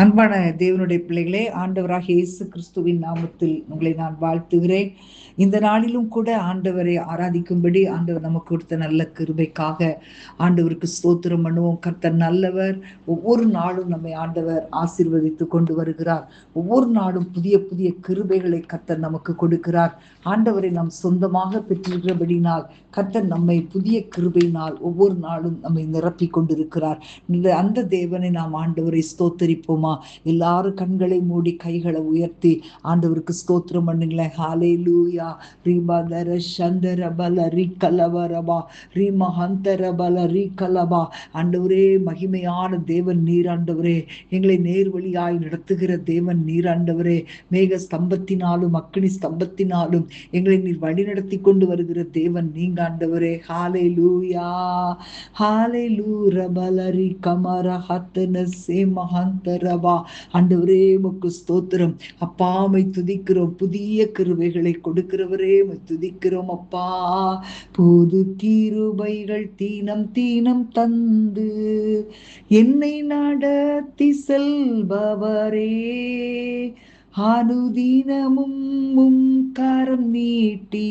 அன்பான தேவனுடைய பிள்ளைகளே, ஆண்டவராகிய இயேசு கிறிஸ்துவின் நாமத்தில் உங்களை நான் வாழ்த்துகிறேன். இந்த நாளிலும் கூட ஆண்டவரை ஆராதிக்கும்படி ஆண்டவர் நமக்கு கொடுத்த நல்ல கிருபைக்காக ஆண்டவருக்கு ஸ்தோத்திரம் பண்ணுவோம். கர்த்தர் நல்லவர். ஒவ்வொரு நாளும் நம்மை ஆண்டவர் ஆசீர்வதித்து கொண்டு வருகிறார். ஒவ்வொரு நாளும் புதிய புதிய கிருபைகளை கர்த்தர் நமக்கு கொடுக்கிறார். ஆண்டவரை நாம் சொந்தமாக பெற்றிருக்கிறபடினால் கர்த்தர் நம்மை புதிய கிருபையினால் ஒவ்வொரு நாளும் நம்மை நிரப்பி கொண்டிருக்கிறார். அந்த தேவனை நாம் ஆண்டவரை ஸ்தோத்தரிப்போமா? எல்லாரும் கண்களை மூடி கைகளை உயர்த்தி ஆண்டவருக்கு ஸ்தோத்திரம் பண்ணுங்களேன். ஹalleluya ரீபாதர சந்தர பல ரிகலவரபா ரீமஹந்தர பல ரிகலபா. ஆண்டவரே, மகிமையான தேவன் நீர் ஆண்டவரே. எங்களை நேர்வழியாய் நடத்துகிற தேவன் நீர் ஆண்டவரே. மேக ஸ்தம்பத்தினாலும் அக்கினி ஸ்தம்பத்தினாலும் எங்களை நீர் வழி நடத்தி கொண்டு வருகிற தேவன் நீங்க ஆண்டவரே. ஹalleluya ஹalleluya பலரி கமர ஹத்தன சேமஹந்தர ஆண்டவரே, உமக்கு ஸ்தோத்திரம் அப்பா. உம்மை துதிக்கிறோம். புதிய கிருபைகளை கொடுக்கிறவரே, உம்மை துதிக்கிறோம் அப்பா. புது கிருபைகள் தீனம் தீனம் தந்து என்னை நடத்தி செல்பவரே, அனுதினமும் உம் கரம் நீட்டி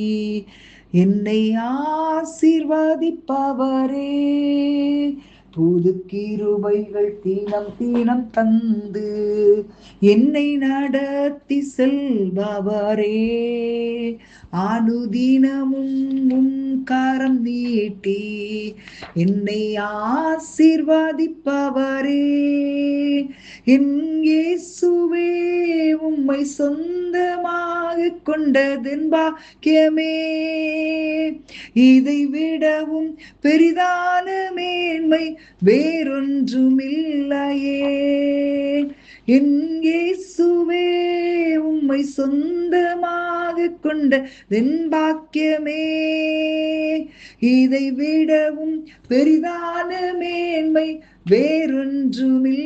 என்னை ஆசீர்வதிப்பவரே. புது கிருபைகள் தீனம் தீனம் தந்து என்னை நடத்தி செல்பவரே, அனுதினமும் உம் கரம் நீட்டி என்னை ஆசீர்வதிப்பவரே. என் இயேசுவே, உம்மை சொந்தமாக கொண்டதென் பாக்கியமே. இதை விடவும் பெரிதான மேன்மை வேறொன்றுமில்லையே. என் இயேசுவே, உம்மை சொந்தமாக கொண்டதென் பாக்கியமே. இதை விடவும் பெரிதான மேன்மை வேறொன்றுமில்லையே.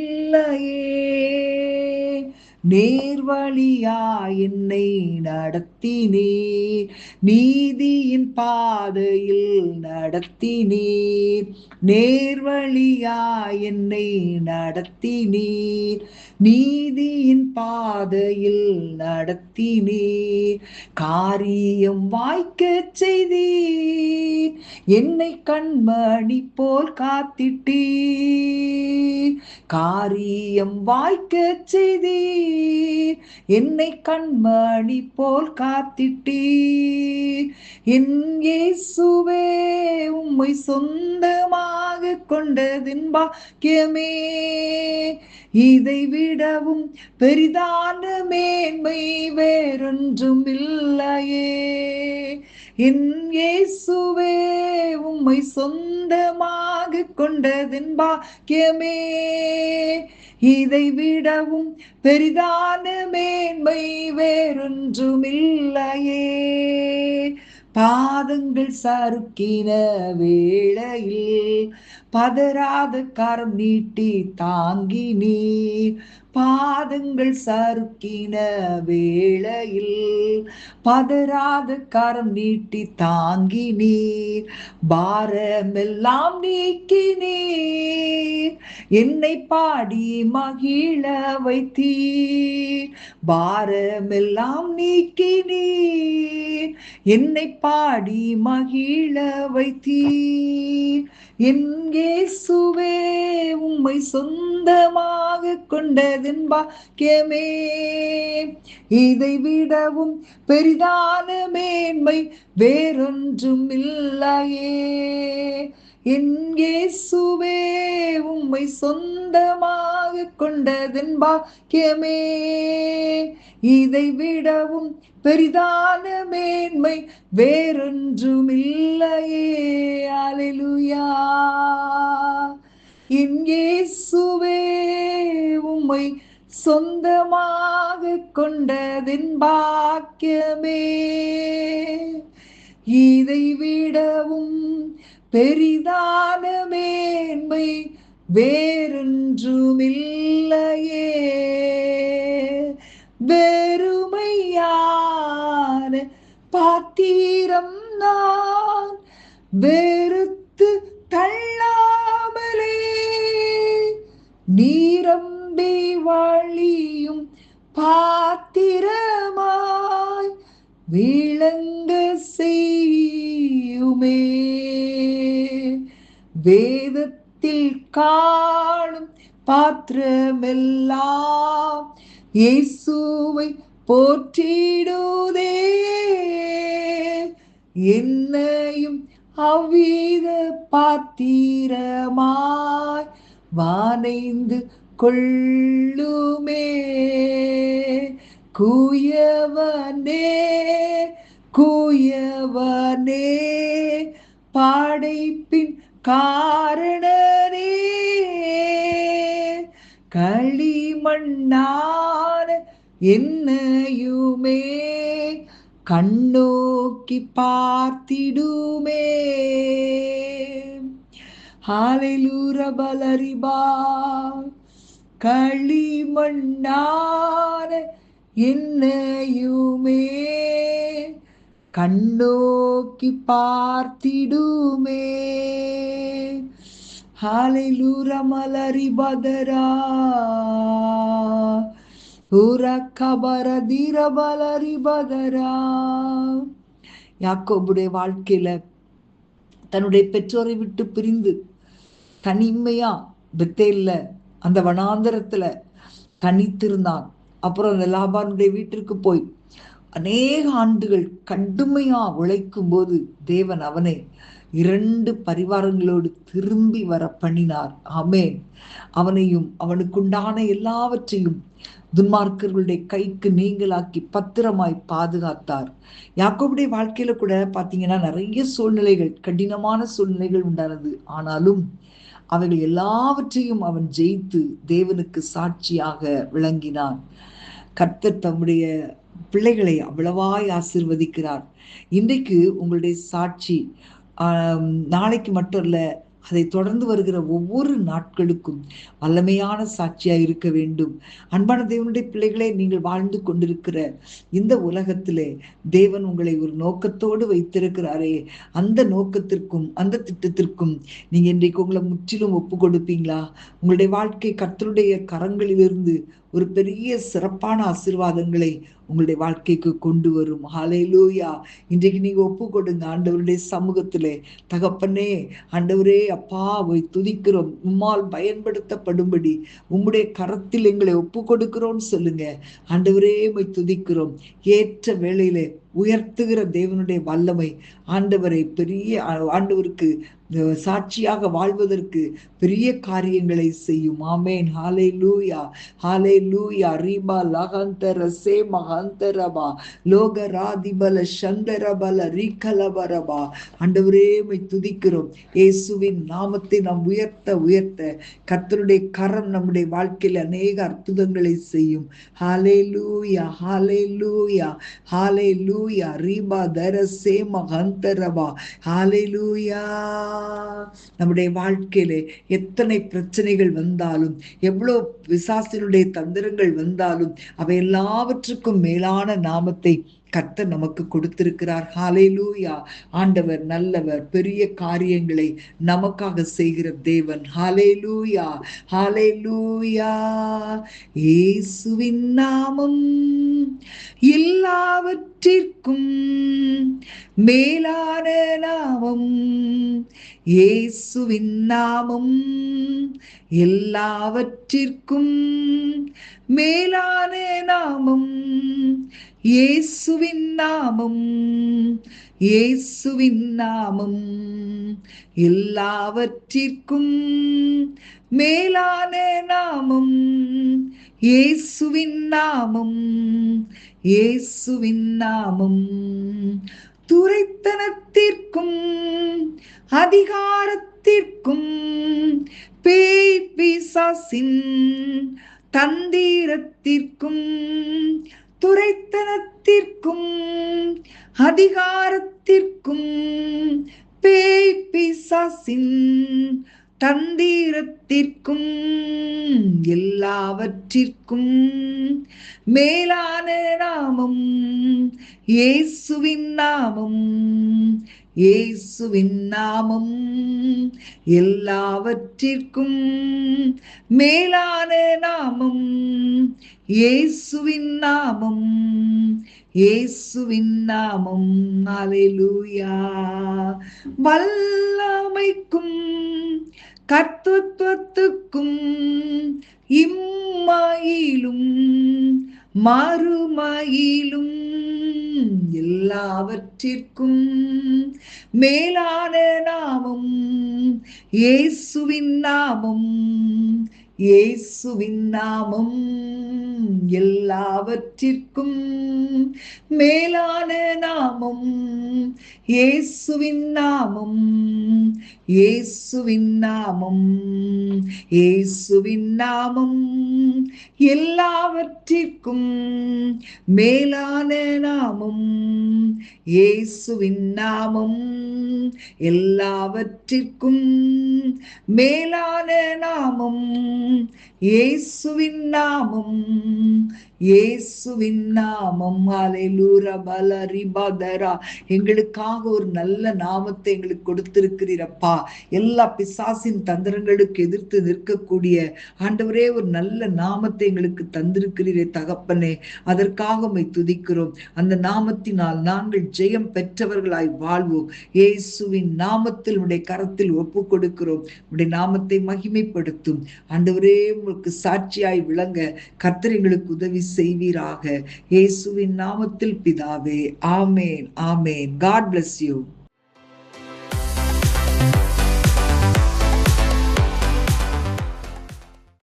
நேர்வழியா என்னை நடத்தினீர், நீதியின் பாதையில் நடத்தினீர். நேர்வழியா என்னை நடத்தினீர், நீதியின் பாதையில் நடத்தினீர். காரியம் வாய்க்கச் செய்தீர், என்னை கண்மணி போல் காத்திட்டீர். காரியம் வாய்க்கச் செய்தீர், என்னை கண்மணி போல் காத்திட்டீர். என் இயேசுவே, உம்மை சொந்தமாக கொண்டதென் பாக்கியமே. இதை விடவும் பெரிதான மேன்மை வேறொன்றும் இல்லையே. என் இயேசுவே, உம்மை சொந்தமாக கொண்டதென் பாக்கியமே. இதை விடவும் பெரிதான மேன்மை வேறொன்றுமில்லையே. பாதங்கள் சறுக்கின வேளையில் பதறாத கரம் நீட்டி தாங்கினீர். பாதங்கள் சறுக்கின வேளையில் பதறாத கரம் நீட்டி தாங்கினீர். பாரமெல்லாம் நீக்கினீர், என்னை பாடி மகிழ வைத்தீர். பாரமெல்லாம் நீக்கினீர், என்னை பாடி மகிழ வைத்தீர். என் இயேசுவே, உம்மை சொந்தமாக கொண்டதென் பாக்கியமே. இதை விடவும் பெரிதான மேன்மை வேறொன்றும் இல்லையே. என் இயேசுவே, உம்மை சொந்தமாக கொண்டதென் பாக்கியமே. இதை விடவும் பெரிதான மேன்மை வேறொன்றுமில்லையே. அல்லேலூயா. என் இயேசுவே, உம்மை சொந்தமாக கொண்டதென் பாக்கியமே. இதை விடவும் பெரிதான மேன்மை வேறொன்றுமில்லையே. வெறுமையான பாத்திரம் நான் வெறுத்து தள்ளாமலே நீரம்ப நம்பி வழியும் பாத்திரமாய் விளங்க செய்யுமே. வேதத்தில் காணும் பாத்திரமெல்லாம் இயேசுவை போற்றிடுதே. என்னையும் அவ்வித பாத்திரமாய் வானைந்து கொள்ளுமே. குயவனே குயவனே படைப்பின் காரணனே, களிமண்ணான என்னையுமே கண்ணோக்கி பார்த்திடுமே. ஹalleluya பலரிபா. களிமண்ணான என்னையுமே கண்ணோக்கி பார்த்திடுமே. ஹalleluya மலரிபதரா உரக்கபரதிரபலரிபதரா. யாக்கோபுடைய வாழ்க்கையில தன்னுடைய பெற்றோரை விட்டு பிரிந்து தனிமையா பெத்தேல்ல அந்த வனாந்தரத்துல தனித்திருந்தான். அப்புறம் அந்த லாபானுடைய வீட்டிற்கு போய் அநேக ஆண்டுகள் கடுமையா உழைக்கும் போது தேவன் அவனை 2 பரிவாரங்களோடு திரும்பி வர பண்ணினார். ஆமென். அவனையும் அவனுக்குண்டான எல்லாவற்றையும் துன்மார்க்கர்களுடைய கைக்கு நீங்களாக்கி பத்திரமாய் பாதுகாத்தார். யாக்கோபுடைய வாழ்க்கையில கூட பாத்தீங்கன்னா நிறைய சூழ்நிலைகள், கடினமான சூழ்நிலைகள் உண்டானது. ஆனாலும் அவைகள் எல்லாவற்றையும் அவன் ஜெயித்து தேவனுக்கு சாட்சியாக விளங்கினான். கர்த்தர் தம்முடைய பிள்ளைகளை அவ்வளவாய் ஆசீர்வதிக்கிறார். இன்றைக்கு உங்களுடைய சாட்சி நாளைக்கு மட்டும் இல்ல, அதை தொடர்ந்து வருகிற ஒவ்வொரு நாட்களுக்கும் வல்லமையான சாட்சியா இருக்க வேண்டும். அன்பான தேவனுடைய பிள்ளைகளே, நீங்கள் வாழ்ந்து கொண்டிருக்கிற இந்த உலகத்திலே தேவன் உங்களை ஒரு நோக்கத்தோடு வைத்திருக்கிறாரே, அந்த நோக்கத்திற்கும் அந்த திட்டத்திற்கும் நீங்க இன்றைக்கு உங்களை முற்றிலும் ஒப்பு கொடுப்பீங்களா? உங்களுடைய வாழ்க்கை கர்த்தருடைய கரங்களிலிருந்து ஒரு பெரிய சிறப்பான ஆசீர்வாதங்களை உங்களுடைய வாழ்க்கைக்கு கொண்டு வரும். ஹalleluya. இன்றைக்கு நீங்க ஒப்பு கொடுங்க ஆண்டவருடைய சமூகத்திலே. தகப்பனே, ஆண்டவரே, அப்பா போய் துதிக்கிறோம். உம்மால் பயன்படுத்தப்படும்படி உம்முடைய கரத்தில் எங்களை ஒப்பு கொடுக்கிறோம்னு சொல்லுங்க. ஆண்டவரே போய் துதிக்கிறோம். ஏற்ற வேளையிலே உயர்த்துகிற தேவனுடைய வல்லமை ஆண்டவரை பெரிய ஆண்டவருக்கு சாட்சியாக வாழ்வதற்கு பெரிய காரியங்களை செய்யும். ஆமேன். ஹalleluya ஹalleluya. ரீபா லகந்தர சே மகந்தரபா லோகராதிபல சந்தரபல ரீகலபரபா. ஆண்டவரே மை துதிக்கிறோம். இயேசுவின் நாமத்தை நாம் உயர்த்த உயர்த்த கர்த்தருடைய கரம் நம்முடைய வாழ்க்கையில் அநேக அற்புதங்களை செய்யும். ஹalleluya ஹalleluya ஹalleluya. ரீபா தர சே மகந்தரபா. ஹalleluya. நம்முடைய வாழ்க்கையிலே எத்தனை பிரச்சனைகள் வந்தாலும், எவ்வளவு பிசாசினுடைய தந்திரங்கள் வந்தாலும், அவை எல்லாவற்றுக்கும் மேலான நாமத்தை கர்த்தர் நமக்கு கொடுத்திருக்கிறார். ஹalleluya. ஆண்டவர் நல்லவர், பெரிய காரியங்களை நமக்காக செய்கிற தேவன். ஹalleluya ஹalleluya. இயேசுவின் நாமம் எல்லாவற்றிற்கும் மேலான நாமம். இயேசுவின் நாமம் எல்லாவற்றிற்கும் மேலான நாமம். இயேசுவின் நாமம் இயேசுவின் நாமம் எல்லாவற்றிற்கும் மேலான நாமம். இயேசுவின் நாமம் இயேசுவின் நாமம். துரைத்தனத்திற்கும் அதிகாரத்திற்கும் பேய் பிசாசின் தந்திரத்திற்கும், துரைத்தனத்திற்கும் அதிகாரத்திற்கும் பேய் பிசாசின் தந்திரத்திற்கும் எல்லாவற்றிற்கும் மேலான நாமம். இயேசுவின் நாமம் இயேசுவின் நாமம் எல்லாவற்றிற்கும் மேலான நாமம் இயேசுவின் நாமம், இயேசுவின் நாமம். அல்லேலூயா. வல்லமைக்கும் கர்த்தத்துவத்துக்கும் இம்மையிலும் மறுமையிலும் எல்லாவற்றிற்கும் மேலான நாமம் இயேசுவின் நாமம், இயேசுவின் நாமம். எல்லாவற்றிற்கும் மேலான நாமம் இயேசுவின் நாமம், இயேசுவின் நாமம், இயேசுவின் நாமம். எல்லாவற்றிற்கும் மேலான நாமம் இயேசுவின் நாமம், எல்லாவற்றிற்கும் மேலான நாமம் இயேசுவின் நாமம், இயேசுவின் நாமம். அல்லேலூயா. பலரிபதரா. எங்களுக்காக ஒரு நல்ல நாமத்தை எங்களுக்கு கொடுத்திருக்கிறீரப்பா. எல்லா பிசாசின் தந்திரங்களுக்கு எதிர்த்து நிற்கக்கூடிய ஆண்டவரே ஒரு நல்ல நாமத்தை எங்களுக்கு தந்திருக்கிறீரே தகப்பனே. அதற்காக உம்மை துதிக்கிறோம். அந்த நாமத்தினால் நாங்கள் ஜெயம் பெற்றவர்களாய் வாழ்வோம். இயேசுவின் நாமத்தில் உடைய கரத்தில் ஒப்பு கொடுக்கிறோம். உடைய நாமத்தை மகிமைப்படுத்தும் ஆண்டவரே. உங்களுக்கு சாட்சியாய் விளங்க கர்த்தர் எங்களுக்கு உதவி செய்வீராக. இயேசுவின் நாமத்தில் பிதாவே. ஆமேன், ஆமேன். God bless you.